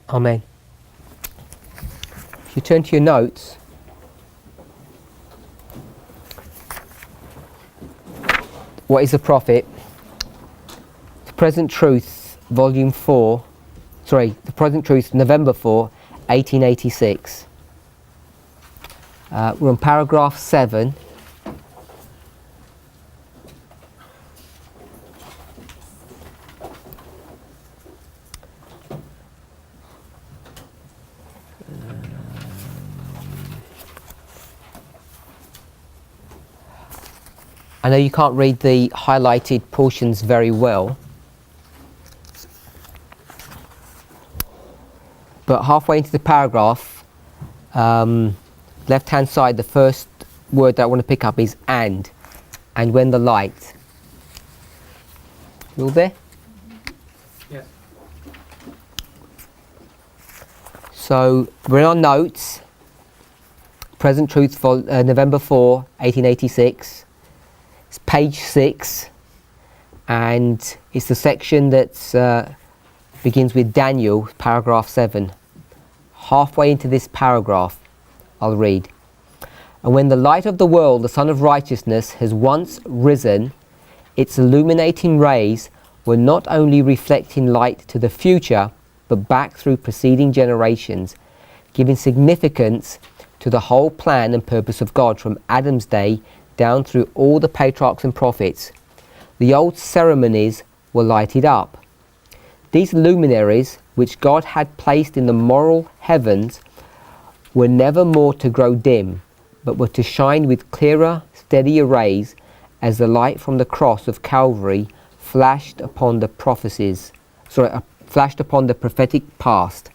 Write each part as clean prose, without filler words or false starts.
Amen. If you turn to your notes, what is a prophet? The Present Truth, Volume 4, The Present Truth, November 4, 1886. We're on paragraph 7. I know you can't read the highlighted portions very well, but halfway into the paragraph, left hand side, the first word that I want to pick up is and when the light. You all there? Yes. So we're in our notes, Present Truth, November 4, 1886. It's page 6, and it's the section that begins with Daniel, paragraph 7. Halfway into this paragraph, I'll read. And when the light of the world, the Sun of Righteousness, has once risen, its illuminating rays were not only reflecting light to the future, but back through preceding generations, giving significance to the whole plan and purpose of God from Adam's day down through all the patriarchs and prophets. The old ceremonies were lighted up. These luminaries, which God had placed in the moral heavens, were never more to grow dim, but were to shine with clearer, steadier rays as the light from the cross of Calvary flashed upon the prophetic past.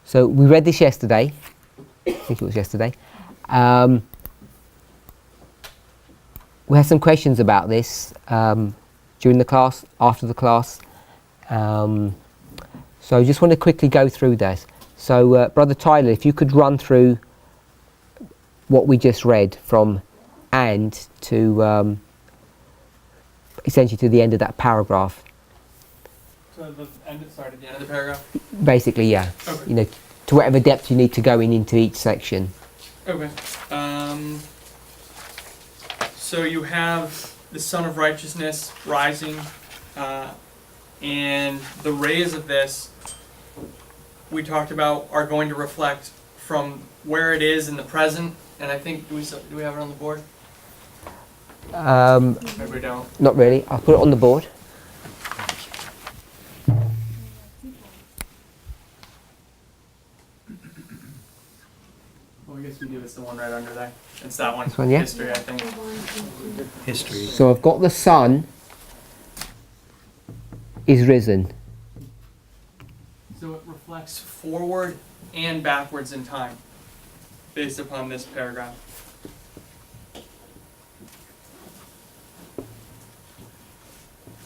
So we read this yesterday. I think it was yesterday. We had some questions about this during the class, after the class. So I just want to quickly go through this. So Brother Tyler, if you could run through what we just read from and to essentially to the end of that paragraph. So at the end of the paragraph? Basically, yeah. Okay. You know, to whatever depth you need to go into each section. Okay. So you have the Sun of Righteousness rising, and the rays of this, we talked about, are going to reflect from where it is in the present. And I think, do we have it on the board? Maybe we don't. Not really. I'll put it on the board. Well, I guess we do. It's the one right under there. It's that one. This one, yeah? History, I think. History. So I've got the sun is risen. So it reflects forward and backwards in time, based upon this paragraph.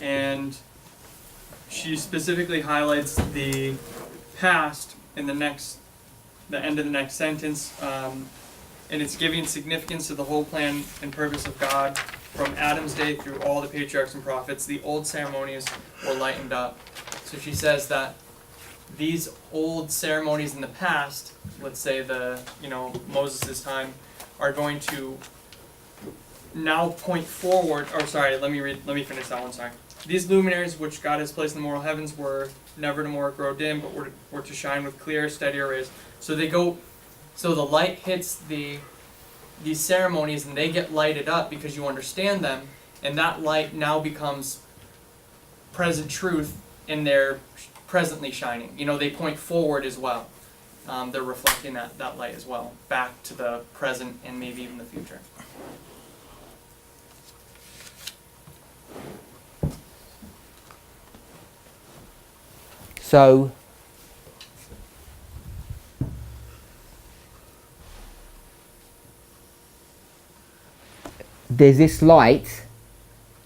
And she specifically highlights the past in the end of the next sentence, and it's giving significance to the whole plan and purpose of God from Adam's day through all the patriarchs and prophets. The old ceremonies were lightened up. So she says that these old ceremonies in the past, let's say Moses' time, are going to now point forward. Or sorry, let me finish that one. Sorry. These luminaries which God has placed in the moral heavens were never to more grow dim, but were to shine with clear, steadier rays. So the light hits these ceremonies, and they get lighted up because you understand them, and that light now becomes present truth, and they're presently shining. They point forward as well. They're reflecting that light as well, back to the present and maybe even the future. So there's this light,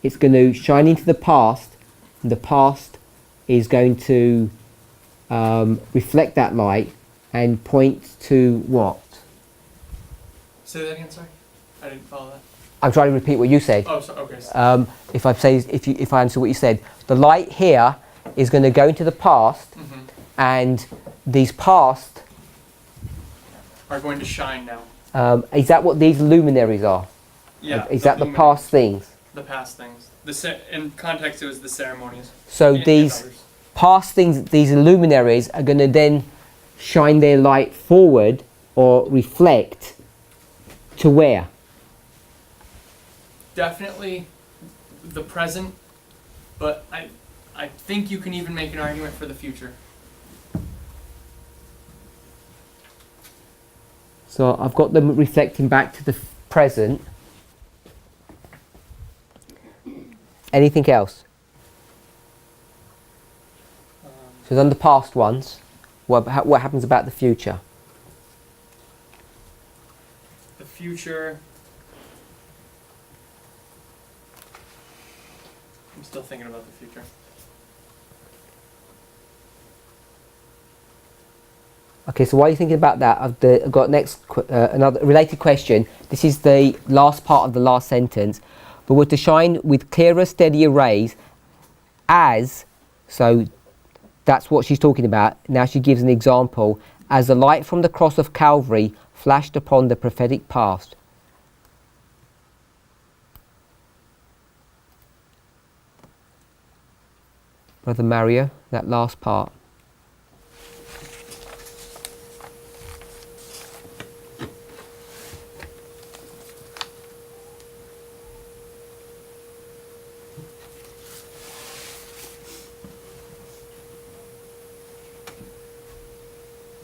it's going to shine into the past, and the past is going to reflect that light and point to what? Say that again, sorry? I didn't follow that. I'm trying to repeat what you said. Oh, so, okay. If I answer what you said, the light here is going to go into the past, and these past Are going to shine now. is that what these luminaries are? Yeah. Is that the past things? The past things. In context, it was the ceremonies. So and these others. past things, these luminaries are going to then shine their light forward or reflect to where? Definitely the present, but I think you can even make an argument for the future. So I've got them reflecting back to the present. Anything else? So on the past ones, what happens about the future? The future. I'm still thinking about the future. Okay, so while you're thinking about that, I've got another related question. This is the last part of the last sentence. But we're to shine with clearer, steadier rays as, so that's what she's talking about. Now she gives an example. As the light from the cross of Calvary flashed upon the prophetic past. Brother Mario, that last part.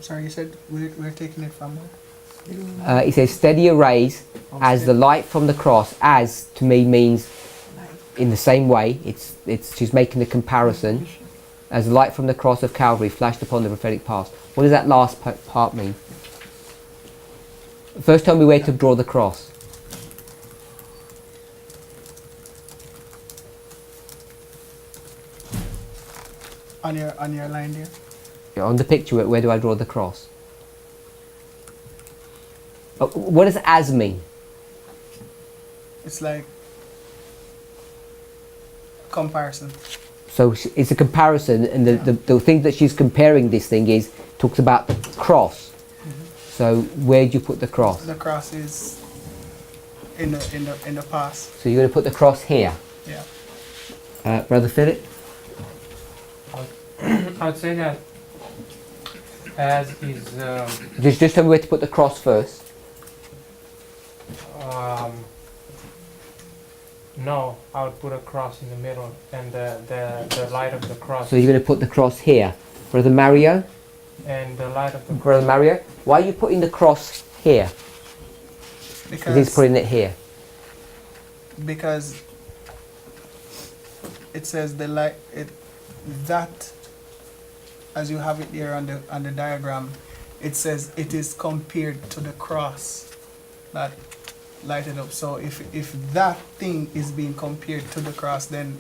Sorry, you said we're taking it from where? It says steadier rays as the light from the cross. As to me means in the same way. She's making a comparison. As the light from the cross of Calvary flashed upon the prophetic past. What does that last part mean? First, tell me where to draw the cross. On your line there. On the picture, where do I draw the cross? What does as mean? It's like comparison. So it's a comparison, and the thing that she's comparing this thing is talks about the cross. So where do you put the cross? The cross is in the past. So you're going to put the cross here. Yeah. Brother Philip? I would say that as is Just tell me where to put the cross first. no, I would put a cross in the middle and the light of the cross. So you're going to put the cross here. Brother Mario? And the light of the Brother Mario? Why are you putting the cross here? Because he's putting it here. Because it says the light that, as you have it there on the diagram, it says it is compared to the cross that lighted up. So if that thing is being compared to the cross, then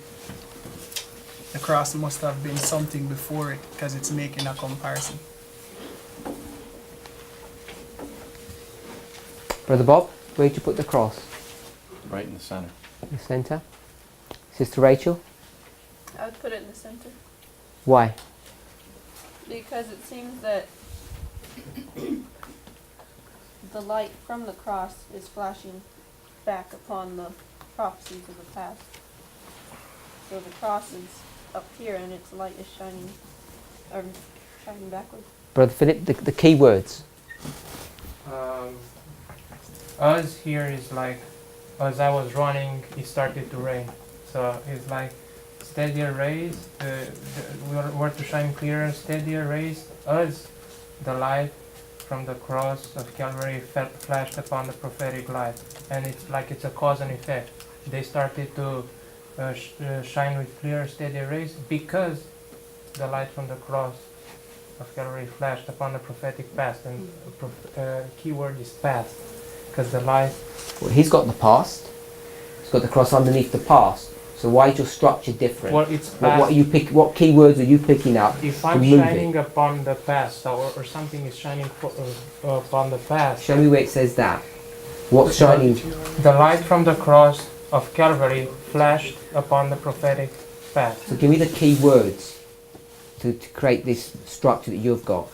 the cross must have been something before it, because it's making a comparison. Brother Bob, where did you put the cross? Right in the center. In the centre. Sister Rachel? I would put it in the center Why? because it seems that the light from the cross is flashing back upon the prophecies of the past. So the cross is up here and its light is shining backwards. Brother Philip, the key words. Us here is like, as I was running, it started to rain. So it's like steadier rays, we're to shine clearer, steadier rays. Us, the light from the cross of Calvary flashed upon the prophetic light. And it's like it's a cause and effect. They started to shine with clear, steady rays because the light from the cross of Calvary flashed upon the prophetic past. And key word is past. Because the light... Well, he's got the past. He's got the cross underneath the past. So why is your structure different? Well, it's past. What key words are you picking up? If I'm shining upon the past, or something is shining upon the past... Show me where it says that. What's shining? The light from the cross of Calvary flashed upon the prophetic path. So give me the key words to create this structure that you've got.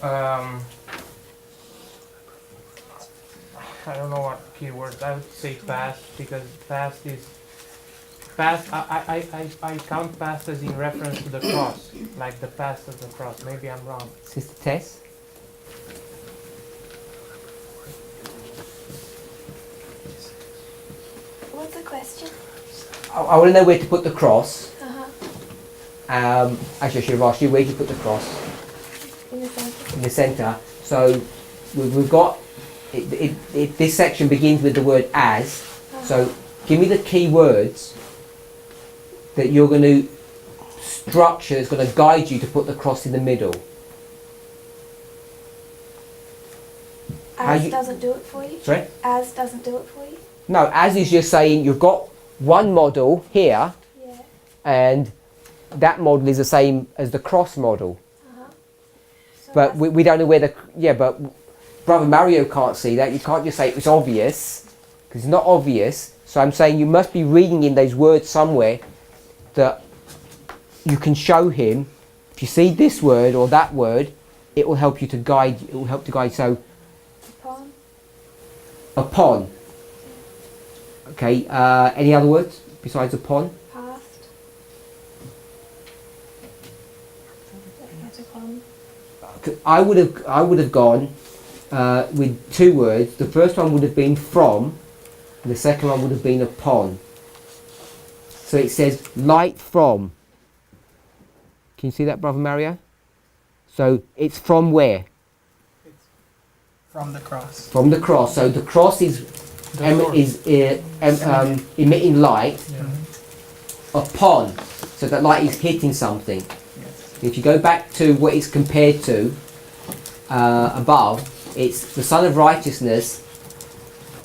I don't know what keywords. I would say past, because past is past. I count past as in reference to the cross, like the past of the cross. Maybe I'm wrong. Sister Tess? What's the question? I want to know where to put the cross. Uh-huh. Actually, I should have asked you where to put the cross. In the center. In the centre. So we've got this section begins with the word as. So give me the key words that you're going to structure that's going to guide you to put the cross in the middle. How As you- doesn't do it for you? Sorry? As doesn't do it for you? No, as is just saying you've got one model here Yeah. and that model is the same as the cross model. Uh-huh. So But that's- we don't know where the... Yeah, but Brother Mario can't see that. You can't just say it's obvious, because it's not obvious. So I'm saying you must be reading in those words somewhere that you can show him. If you see this word or that word, it will help you to guide. It will help to guide. So upon. upon. Okay. Any other words besides upon? Past. That's upon. I would have gone with two words. The first one would have been from, and the second one would have been upon. So it says light from. Can you see that, Brother Mario? So it's from where? From the cross. From the cross. So the cross is emitting light upon. So that light is hitting something. Yes. If you go back to what it's compared to above, it's the Son of Righteousness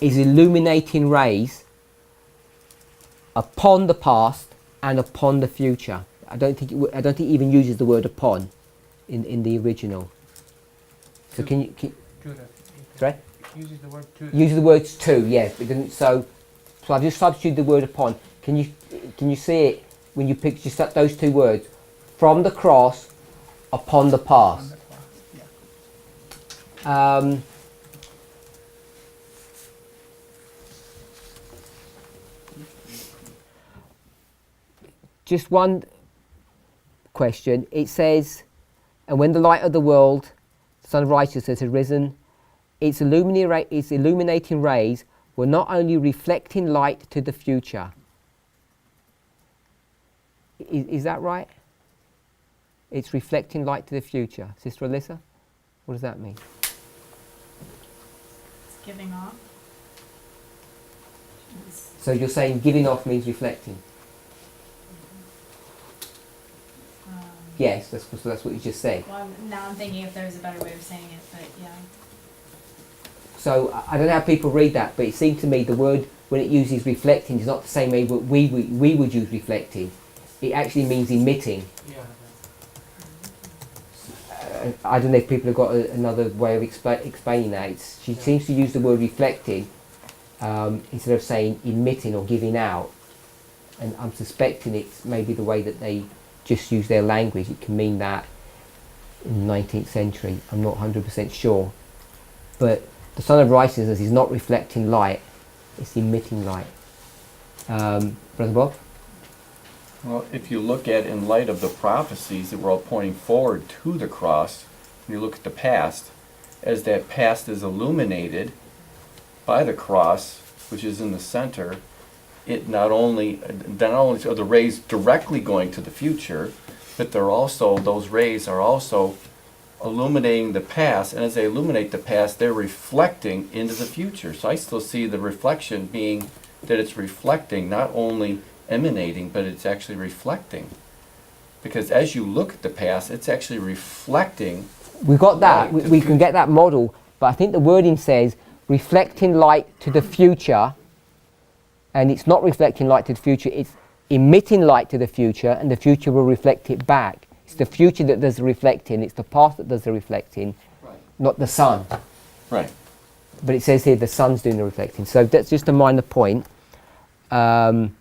is illuminating rays upon the past and upon the future. I don't think it even uses the word upon in the original. So can you Judah. sorry? Uses the word to. Uses the words to, yes. It doesn't, so I've just substituted the word upon. Can you see it when you pick just those two words? From the cross, upon the On past. the cross. Yeah. Just one question. It says, and when the light of the world, the Son of Righteousness, has risen, its illuminating rays were not only reflecting light to the future. Is that right? It's reflecting light to the future. Sister Alyssa, what does that mean? It's giving off. So you're saying giving off means reflecting? Yes, that's what you just said. Well, now I'm thinking if there's a better way of saying it, but yeah. So I don't know how people read that, but it seems to me the word, when it uses reflecting, is not the same way what we would use reflecting. It actually means emitting. Yeah. I don't know if people have got another way of explaining that. She seems to use the word reflecting instead of saying emitting or giving out. And I'm suspecting it's maybe the way that they just use their language. It can mean that in the 19th century. I'm not 100% sure. But the Son of Righteousness is not reflecting light, it's emitting light. Brother Bob? Well, if you look at, in light of the prophecies that were all pointing forward to the cross, and you look at the past, as that past is illuminated by the cross, which is in the center, it not only are the rays directly going to the future, but those rays are also illuminating the past, and as they illuminate the past, they're reflecting into the future. So I still see the reflection being that it's reflecting, not only emanating, but it's actually reflecting. Because as you look at the past, it's actually reflecting. We've got that, light to we the can get that model, but I think the wording says reflecting light to the future, and it's not reflecting light to the future, it's emitting light to the future, and the future will reflect it back. It's the future that does the reflecting, it's the past that does the reflecting, Right. not the sun. Right. but it says here the sun's doing the reflecting. So that's just a minor point. The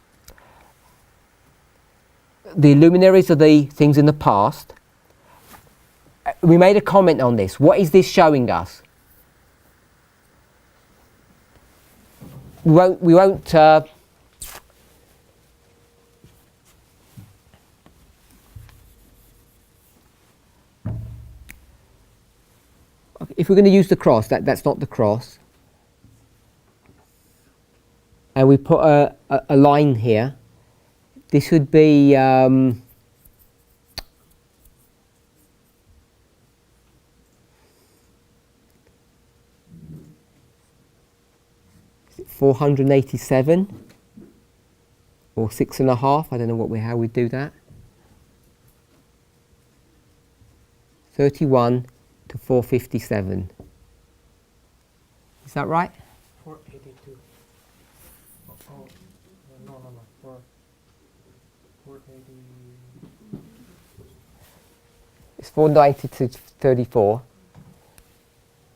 luminaries are the things in the past. We made a comment on this. What is this showing us? We won't if we're going to use the cross, that's not the cross. And we put a line here. This would be 487 or 6.5. I don't know how we do that. 31 to 457. Is that right? 482. Oh, no. 480. It's 490 to 34.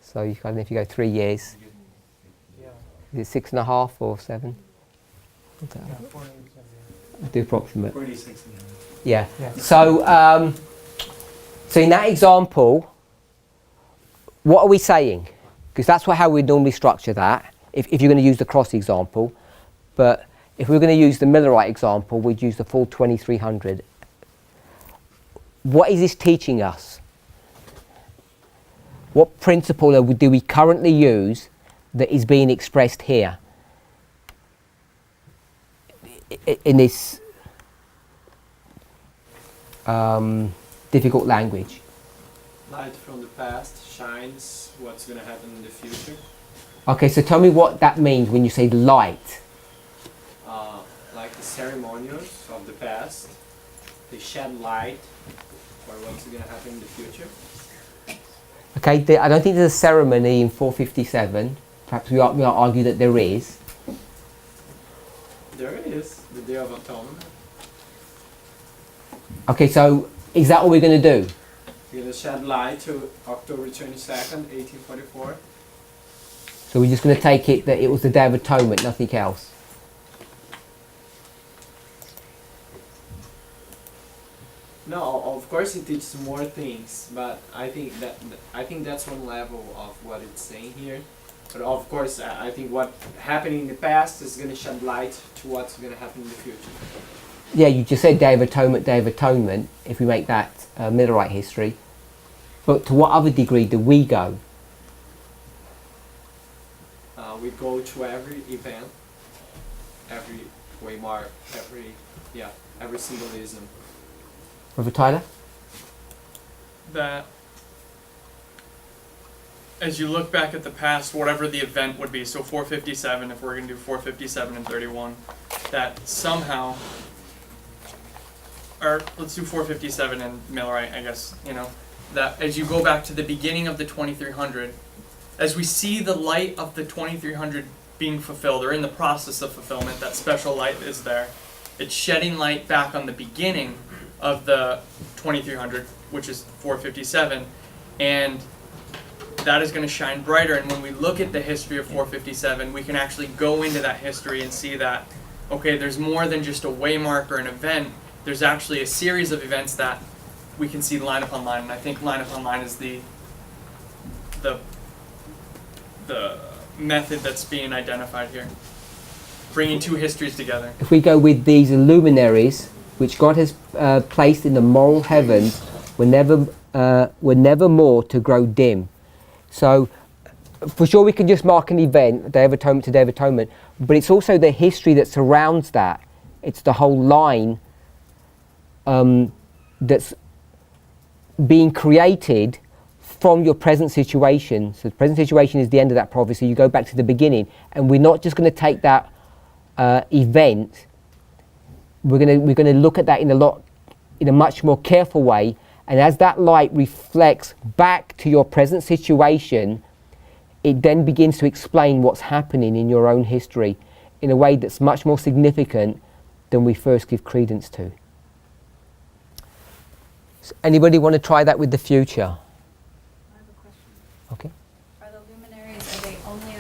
So you can, if you go 3 years, Yeah. is it 6.5 or 7? Yeah, 487. Do approximate. 46. Yeah. Yeah. So, so in that example, what are we saying? Because that's how we normally structure that, if you're going to use the cross example. But if we're going to use the Millerite example, we'd use the full 2300. What is this teaching us? What principle do we currently use that is being expressed here in this difficult language? Light from the past shines what's going to happen in the future. Okay, so tell me what that means when you say light. Like the ceremonials of the past, they shed light for what's going to happen in the future. Okay, I don't think there's a ceremony in 457. Perhaps we might argue that there is. There it is, the Day of Atonement. Okay, so is that all we're going to do? We're going to shed light to October 22nd, 1844. So we're just going to take it that it was the Day of Atonement, nothing else? No, of course it teaches more things, but I think that's one level of what it's saying here. But of course, I think what happened in the past is going to shed light to what's going to happen in the future. Yeah, you just said Day of Atonement, if we make that Millerite history. But to what other degree do we go? We go to every event, every waymark, every symbolism. Brother Tyler? That as you look back at the past, whatever the event would be, so 457, if we're going to do 457 and 31, that somehow, or let's do 457 and Millerite, I guess, that as you go back to the beginning of the 2300, as we see the light of the 2300 being fulfilled, or in the process of fulfillment, that special light is there. It's shedding light back on the beginning of the 2300, which is 457, and that is going to shine brighter. And when we look at the history of 457, we can actually go into that history and see that, okay, there's more than just a waymark or an event. There's actually a series of events that we can see line upon line, and I think line upon line is the method that's being identified here, bringing two histories together. If we go with these luminaries, which God has placed in the moral heavens, were never more to grow dim. So, for sure we can just mark an event, Day of Atonement to Day of Atonement, but it's also the history that surrounds that. It's the whole line that's being created from your present situation. So the present situation is the end of that prophecy. You go back to the beginning, and we're not just going to take that event. We're going to look at that in a much more careful way. And as that light reflects back to your present situation, it then begins to explain what's happening in your own history in a way that's much more significant than we first give credence to. So anybody want to try that with the future? I have a question. Okay. Are the luminaries, are they only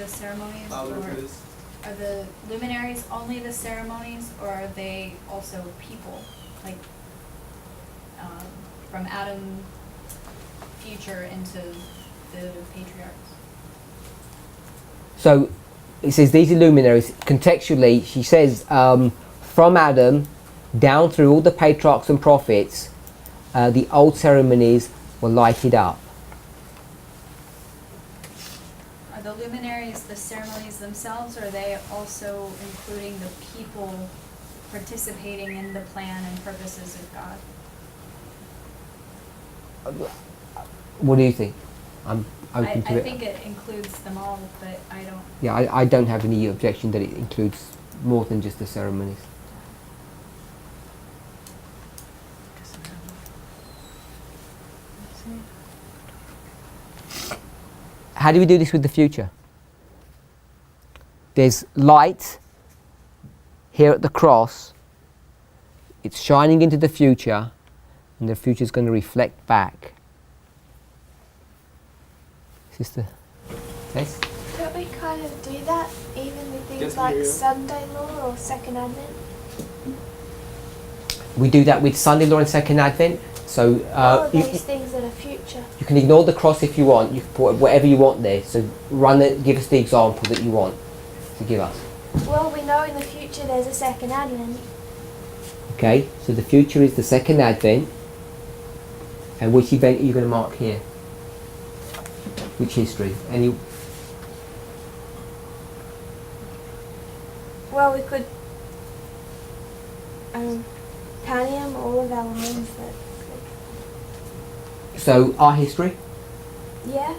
only the ceremonies, or are they also people? Like, from Adam future into the patriarchs? So it says these are luminaries. Contextually, she says from Adam down through all the patriarchs and prophets, the old ceremonies were lighted up. Are the luminaries the ceremonies themselves, or are they also including the people participating in the plan and purposes of God? What do you think? I'm I open to it. think it includes them all, but I don't. Yeah, I don't have any objection that it includes more than just the ceremonies. How do we do this with the future? There's light here at the cross. It's shining into the future, and the future is going to reflect back. Sister? Yes? Don't we kind of do that even with things Yes, like we do. Sunday law or Second Advent? We do that with Sunday law and Second Advent. So All of these things that are future. you can ignore the cross if you want. You can put whatever you want there. So run it. Give us the example that you want to give us. Well, we know in the future there's a Second Advent. Okay. So the future is the Second Advent. And which event are you going to mark here? Which history? Any? Well, we could Panium, all of our lines that. So our history. Yeah.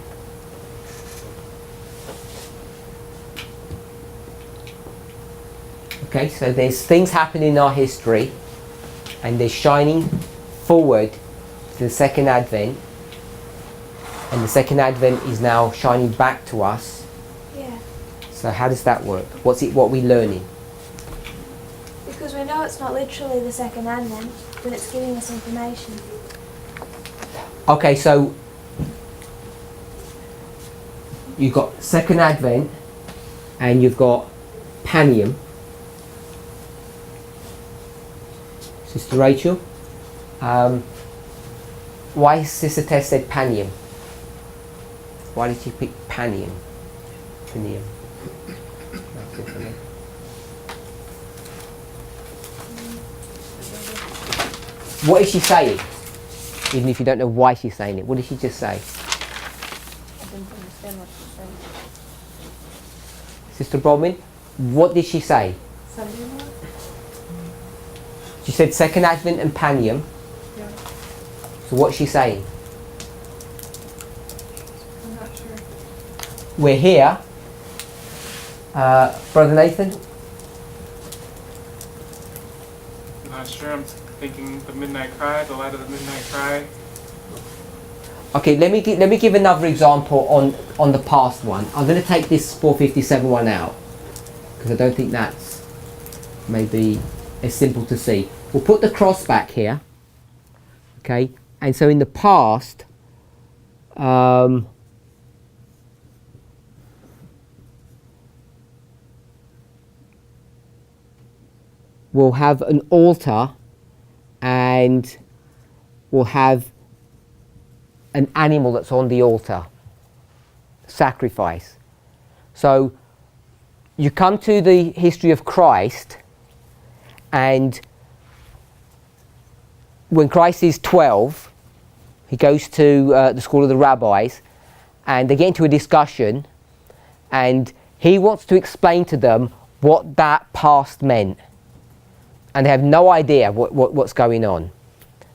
Okay. So there's things happening in our history, and they're shining forward to the Second Advent. And the Second Advent is now shining back to us. Yeah. So how does that work? What we're learning? Because we know it's not literally the Second Advent, but it's giving us information. Okay, so you've got Second Advent and you've got Panium. Sister Rachel, why has Sister Tess said Panium? Why did she pick Panium? Panium. That's it for me. What is she saying? Even if you don't know why she's saying it, what did she just say? I didn't understand what she said. Sister Brodman, what did she say? Sunday law? She said Second Advent and Panium. Yeah. So what's she saying? I'm not sure. We're here. Brother Nathan? I'm not sure. I'm thinking the midnight cry, the light of the midnight cry. Okay, let me give another example on the past one. I'm going to take this 457 one out because I don't think that's maybe as simple to see. We'll put the cross back here. Okay, and so in the past, we'll have an altar and we'll have an animal that's on the altar, sacrifice. So you come to the history of Christ, and when Christ is 12, he goes to the school of the rabbis, and they get into a discussion, and he wants to explain to them what that past meant, and they have no idea what's going on.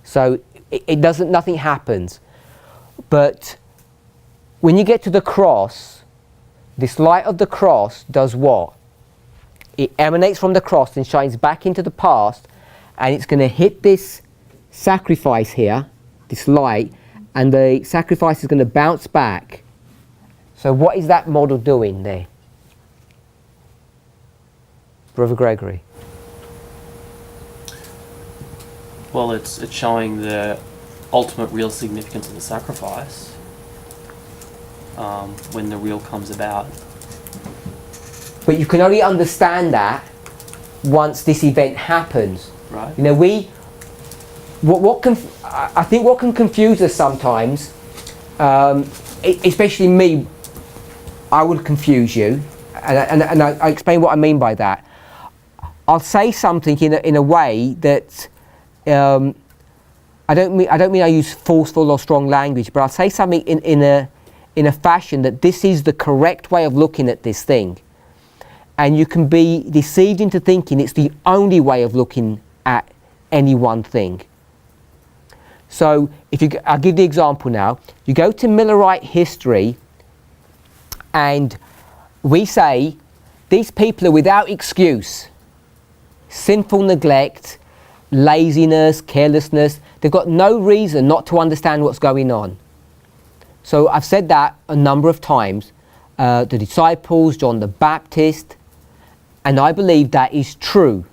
So it doesn't, nothing happens. But when you get to the cross, this light of the cross does what? It emanates from the cross and shines back into the past, and it's going to hit this sacrifice here, this light, and the sacrifice is going to bounce back. So what is that model doing there? Brother Gregory. Well, it's showing the ultimate real significance of the sacrifice when the real comes about. But you can only understand that once this event happens. Right. You know, I think what can confuse us sometimes, especially me, I would confuse you, and I explain what I mean by that. I'll say something in a way that I don't mean I use forceful or strong language, but I'll say something in a fashion that this is the correct way of looking at this thing, and you can be deceived into thinking it's the only way of looking at any one thing. So I'll give the example now. You go to Millerite history, and we say these people are without excuse. Sinful neglect, laziness, carelessness. They've got no reason not to understand what's going on. So I've said that a number of times. The disciples, John the Baptist, and I believe that is true.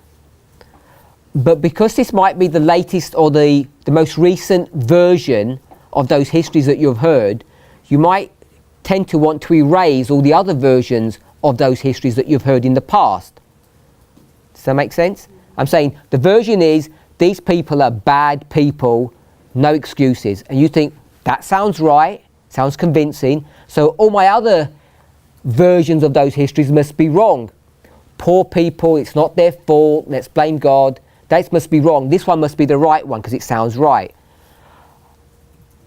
But because this might be the latest or the most recent version of those histories that you've heard, you might tend to want to erase all the other versions of those histories that you've heard in the past. Does that make sense? I'm saying the version is these people are bad people, no excuses. And you think, that sounds right, sounds convincing, so all my other versions of those histories must be wrong. Poor people, it's not their fault, let's blame God. That must be wrong. This one must be the right one because it sounds right.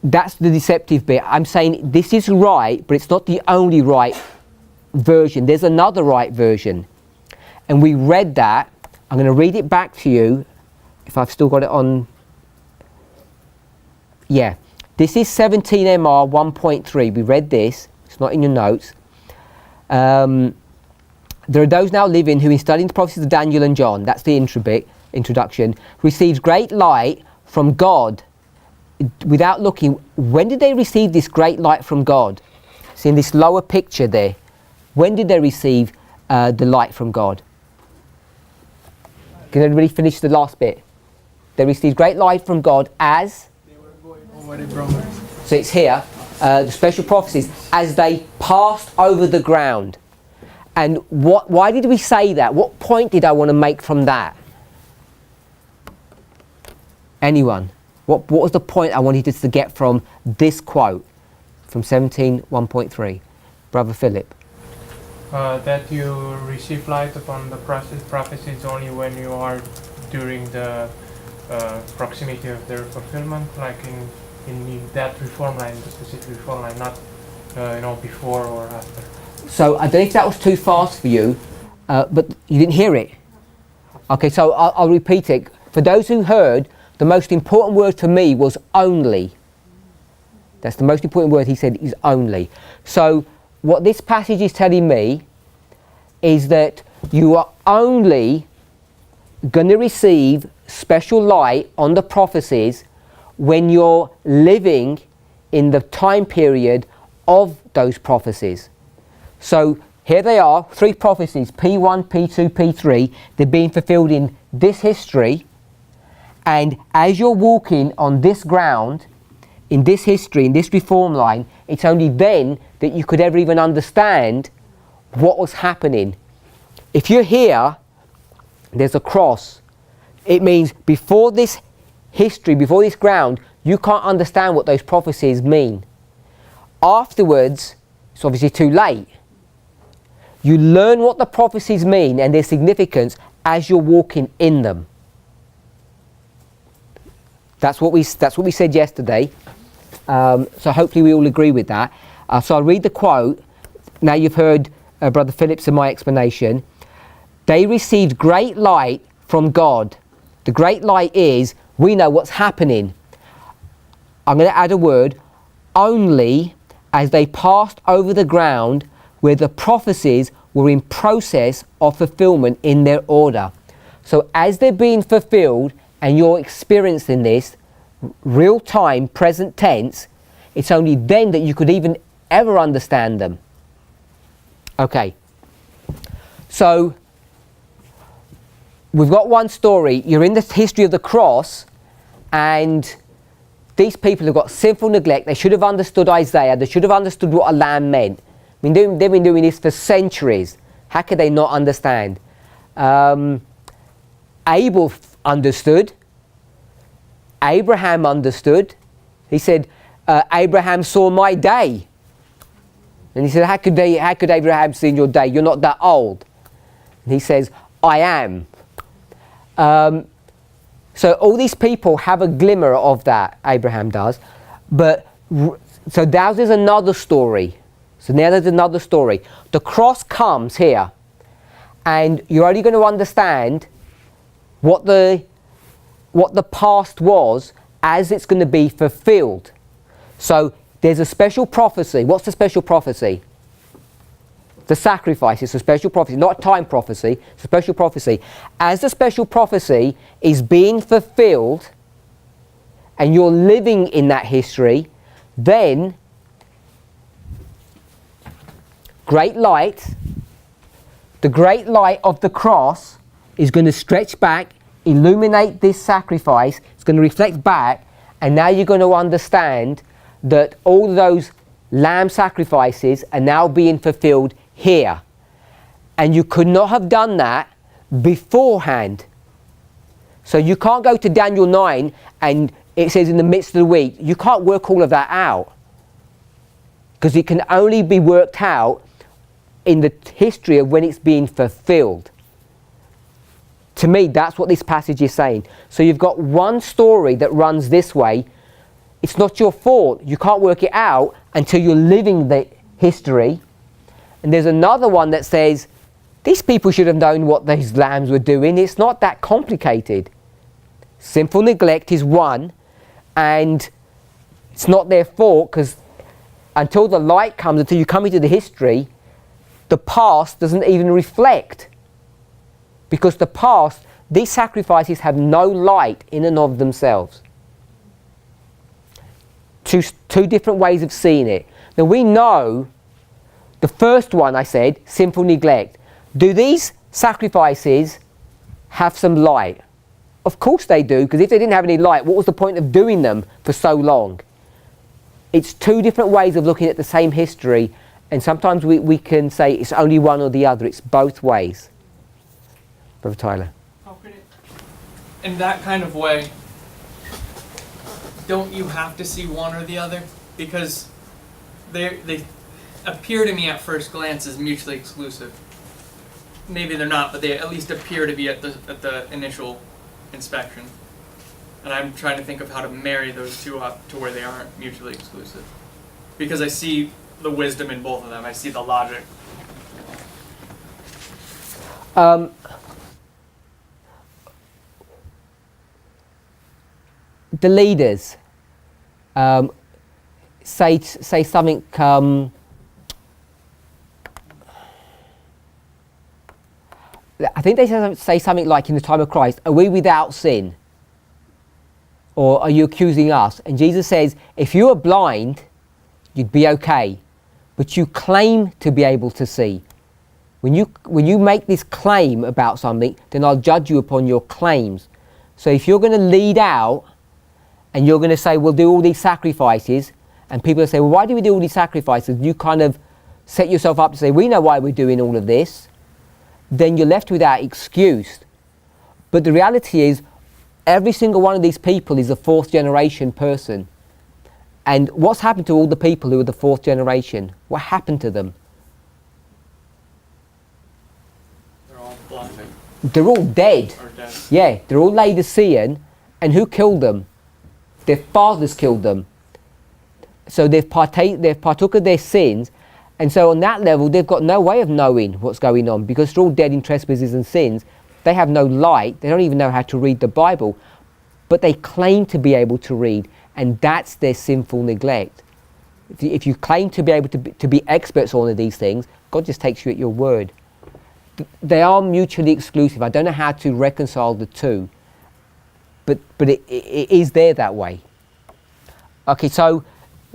That's the deceptive bit. I'm saying this is right, but it's not the only right version. There's another right version. And we read that. I'm going to read it back to you if I've still got it on. Yeah. This is 17MR 1.3. We read this. It's not in your notes. There are those now living who, in studying the prophecies of Daniel and John, that's the introduction, received great light from God without looking. When did they receive this great light from God? See in this lower picture there. When did they receive the light from God? Can everybody finish the last bit? They received great light from God as? They were going over the ground. So it's here, the special prophecies, as they passed over the ground. And why did we say that? What point did I want to make from that? Anyone? What was the point I wanted us to get from this quote from 17:1.3? Brother Philip. That you receive light upon the prophecies only when you are during the proximity of their fulfillment, like in that reform line, the specific reform line, not before or after. So I don't know if that was too fast for you, but you didn't hear it. Okay, so I'll repeat it. For those who heard, the most important word for me was only. That's the most important word he said, is only. So what this passage is telling me is that you are only going to receive special light on the prophecies when you're living in the time period of those prophecies. So here they are, 3 prophecies, P1, P2, P3. They're being fulfilled in this history. And as you're walking on this ground, in this history, in this reform line, it's only then that you could ever even understand what was happening. If you're here, there's a cross. It means before this history, before this ground, you can't understand what those prophecies mean. Afterwards, it's obviously too late. You learn what the prophecies mean and their significance as you're walking in them. That's what we said yesterday. So hopefully we all agree with that. So I'll read the quote. Now you've heard Brother Phillips and my explanation. They received great light from God. The great light is, we know what's happening. I'm going to add a word, only as they passed over the ground where the prophecies were in process of fulfillment in their order. So as they're being fulfilled and you're experiencing this real time, present tense, it's only then that you could even ever understand them. Okay, so we've got one story. You're in the history of the cross, and these people have got sinful neglect. They should have understood Isaiah. They should have understood what a lamb meant. I mean, they've been doing this for centuries. How could they not understand? Abel understood. Abraham understood. He said, Abraham saw my day. And he said, how could Abraham see your day? You're not that old. And he says, I am. So all these people have a glimmer of that, Abraham does. But, so that is another story. So now there's another story. The cross comes here. And you're only going to understand what the past was as it's going to be fulfilled. So there's a special prophecy. What's the special prophecy? The sacrifice. It's a special prophecy, not a time prophecy. It's a special prophecy. As the special prophecy is being fulfilled and you're living in that history, then great light, the great light of the cross is going to stretch back, illuminate this sacrifice. It's going to reflect back, and now you're going to understand that all those lamb sacrifices are now being fulfilled here. And you could not have done that beforehand. So you can't go to Daniel 9 and it says in the midst of the week. You can't work all of that out. Because it can only be worked out in the history of when it's being fulfilled. To me, that's what this passage is saying. So you've got one story that runs this way. It's not your fault. You can't work it out until you're living the history. And there's another one that says, these people should have known what these lambs were doing. It's not that complicated. Sinful neglect is one, and it's not their fault, because until the light comes, until you come into the history, the past doesn't even reflect. Because the past, these sacrifices have no light in and of themselves. Two different ways of seeing it. Now we know, the first one I said, sinful neglect. Do these sacrifices have some light? Of course they do, because if they didn't have any light, what was the point of doing them for so long? It's two different ways of looking at the same history, and sometimes we can say it's only one or the other. It's both ways. Brother Tyler. How could it, in that kind of way, don't you have to see one or the other? Because they appear to me at first glance as mutually exclusive. Maybe they're not, but they at least appear to be at the initial inspection. And I'm trying to think of how to marry those two up to where they aren't mutually exclusive. Because I see the wisdom in both of them. I see the logic. The leaders say something. I think they say something like, in the time of Christ, are we without sin? Or are you accusing us? And Jesus says, if you were blind, you'd be okay. But you claim to be able to see. When you make this claim about something, then I'll judge you upon your claims. So if you're going to lead out, and you're going to say, we'll do all these sacrifices, and people will say, well, why do we do all these sacrifices? You kind of set yourself up to say, we know why we're doing all of this. Then you're left without excuse. But the reality is, every single one of these people is a fourth generation person. And what's happened to all the people who are the fourth generation? What happened to them? They're all blind. They're all dead. Or dead. Yeah, they're all Laodicean. And who killed them? Their fathers killed them. So they've partook of their sins. And so on that level, they've got no way of knowing what's going on, because they're all dead in trespasses and sins. They have no light. They don't even know how to read the Bible. But they claim to be able to read, and that's their sinful neglect. If you claim to be able to be experts on all of these things, God just takes you at your word. They are mutually exclusive. I don't know how to reconcile the two, but it is there that way. Okay, so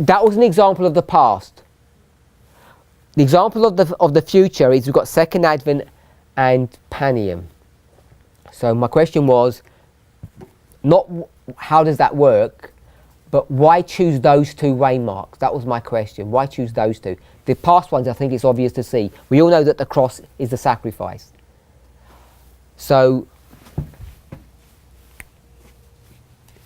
that was an example of the past. The example of the future is we've got Second Advent and Panium. So my question was not how does that work, but why choose those two waymarks? That was my question. Why choose those two? The past ones, I think it's obvious to see. We all know that the cross is the sacrifice. So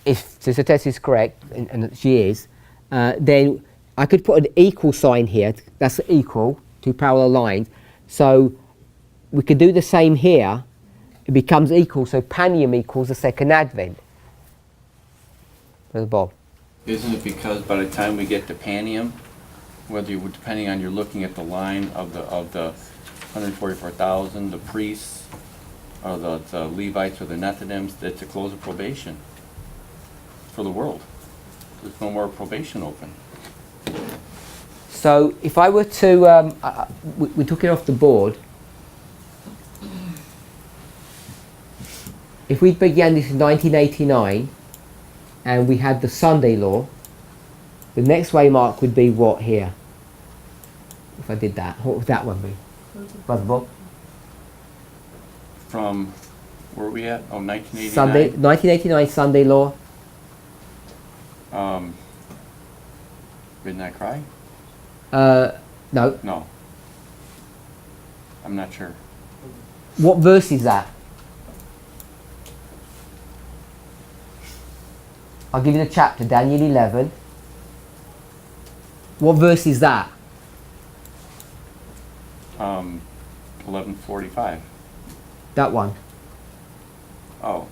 if Sister Tess is correct, and she is, then I could put an equal sign here. That's equal, two parallel lines. So we could do the same here. It becomes equal, so Panium equals the second advent. Brother Bob. Isn't it because by the time we get to Panium, whether you, depending on you're looking at the line of the 144,000, the priests, or the Levites or the Nethinims, that's a close of probation for the world. There's no more probation open. So if I were to, we took it off the board. If we began this in 1989 and we had the Sunday law, the next waymark would be what here? If I did that, what would that one be? Brother Bob? From, where are we at? Oh, 1989? Sunday, 1989 Sunday law. Midnight Cry? No. No. I'm not sure. What verse is that? I'll give you the chapter, Daniel 11. What verse is that? 1145. That one. Oh.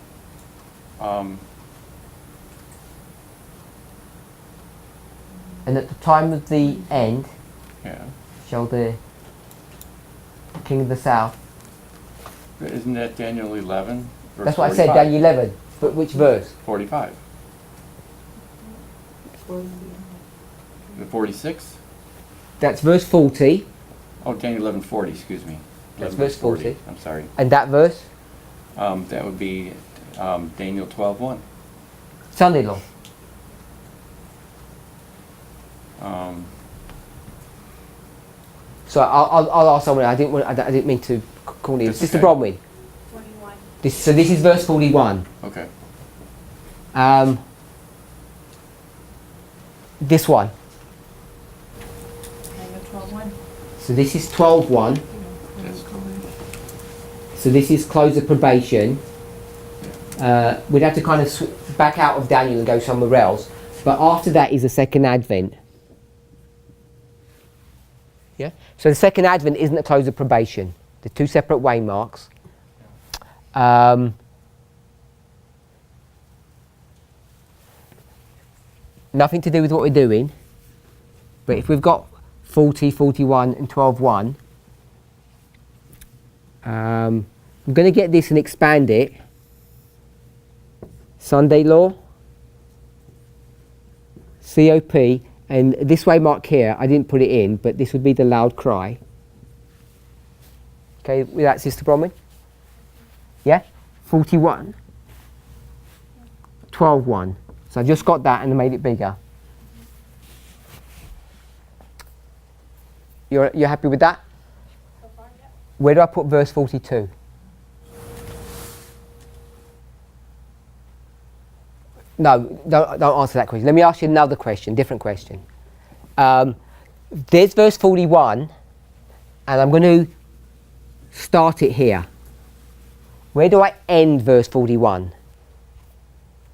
And at the time of the end, Yeah. shall the king of the south. Isn't that Daniel 11? Verse That's what I said, 45? Daniel 11. But which verse? 45. The 46? That's verse 40. Oh, Daniel 11:40, excuse me. That's 11 verse 40. I'm sorry. And that verse? That would be Daniel 12:1. Sunday law. So I'll ask someone. I didn't mean to call you. That's Sister okay. Bronwyn. 41. So this is verse 41. Okay. This one. Daniel 12:1. So this is 12:1. So this is close of probation. We'd have to kind of back out of Daniel and go somewhere else. But after that is the second advent. Yeah. So the second advent isn't the close of probation. They're two separate waymarks. Nothing to do with what we're doing. But if we've got 40, 41 and 12:1, I'm going to get this and expand it. Sunday law, COP, and this waymark here, I didn't put it in, but this would be the loud cry. Okay, with that, Sister Bronwyn? Yeah? 41. 12:1. So I just got that and made it bigger. You're happy with that? So far, yeah. Where do I put verse 42? No, don't answer that question. Let me ask you another question, different question. There's verse 41, and I'm going to start it here. Where do I end verse 41?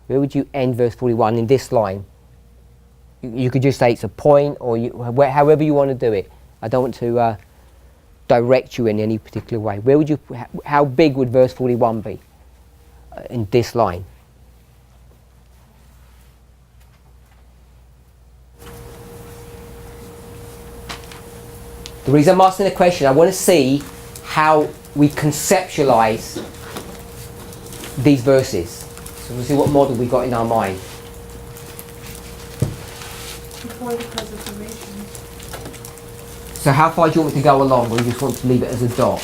Where would you end verse 41 in this line? You could just say it's a point, or however you want to do it. I don't want to direct you in any particular way. Where would you? How big would verse 41 be in this line? The reason I'm asking the question, I want to see how we conceptualize these verses. So we'll see what model we got in our mind. Before the close of probation. So how far do you want me to go along, or you just want to leave it as a dot?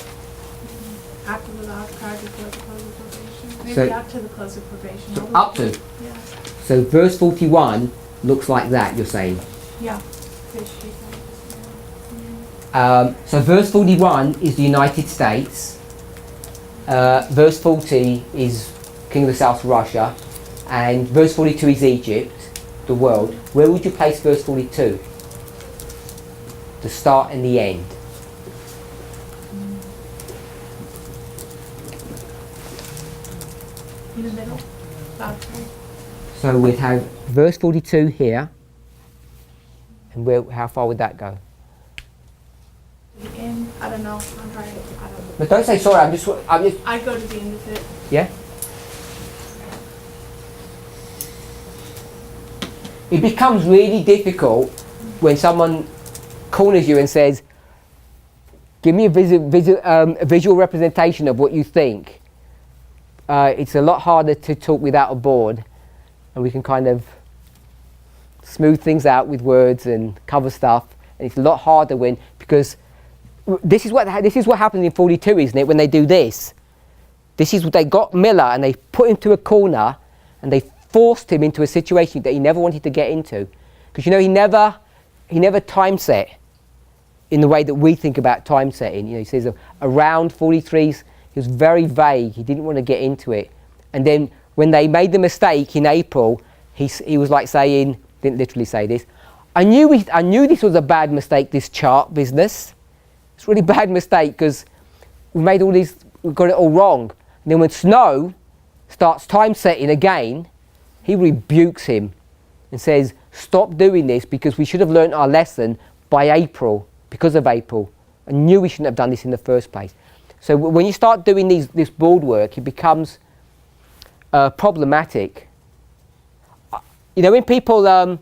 After the loud cry, before the close of probation. Maybe So- up to the close of probation. Up to. Yeah. So verse 41 looks like that, you're saying. Yeah. So verse 41 is the United States. Verse 40 is King of the South, Russia. And verse 42 is Egypt, the world. Where would you place verse 42? The start and the end. In the middle. Loud cry. So we'd have verse 42 here, and how far would that go? In, I don't know. I'm trying. I don't know. But don't say sorry. I'm just. I go to the end of it. Yeah. It becomes really difficult when someone corners you and says, "Give me a visual representation of what you think." It's a lot harder to talk without a board, and we can kind of smooth things out with words and cover stuff. And it's a lot harder because this is what happens in 42, isn't it? When they do this, this is what they got Miller and they put him to a corner, and they forced him into a situation that he never wanted to get into, because he never time set in the way that we think about time setting. He says around 43s, he was very vague. He didn't want to get into it, and then when they made the mistake in April, he was like saying, didn't literally say this, I knew this was a bad mistake, this chart business. It's a really bad mistake because we got it all wrong. And then when Snow starts time setting again, he rebukes him and says, stop doing this, because we should have learnt our lesson by April, because of April. I knew we shouldn't have done this in the first place. So when you start doing this board work, it becomes problematic. When people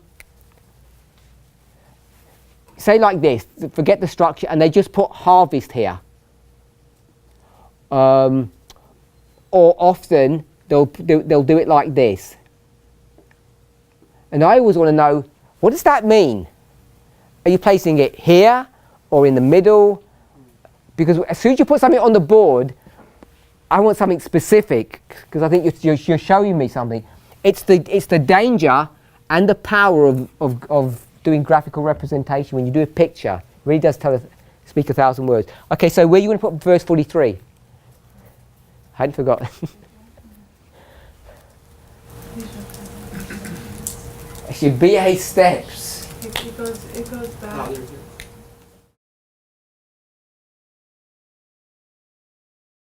say like this, forget the structure, and they just put harvest here. Or often they'll do it like this. And I always want to know, what does that mean? Are you placing it here or in the middle? Because as soon as you put something on the board, I want something specific, because I think you're showing me something. It's the danger and the power of doing graphical representation. When you do a picture, it really does speak 1,000 words. Okay, so where are you going to put verse 43? I hadn't forgotten. It should be 8 steps. It goes back.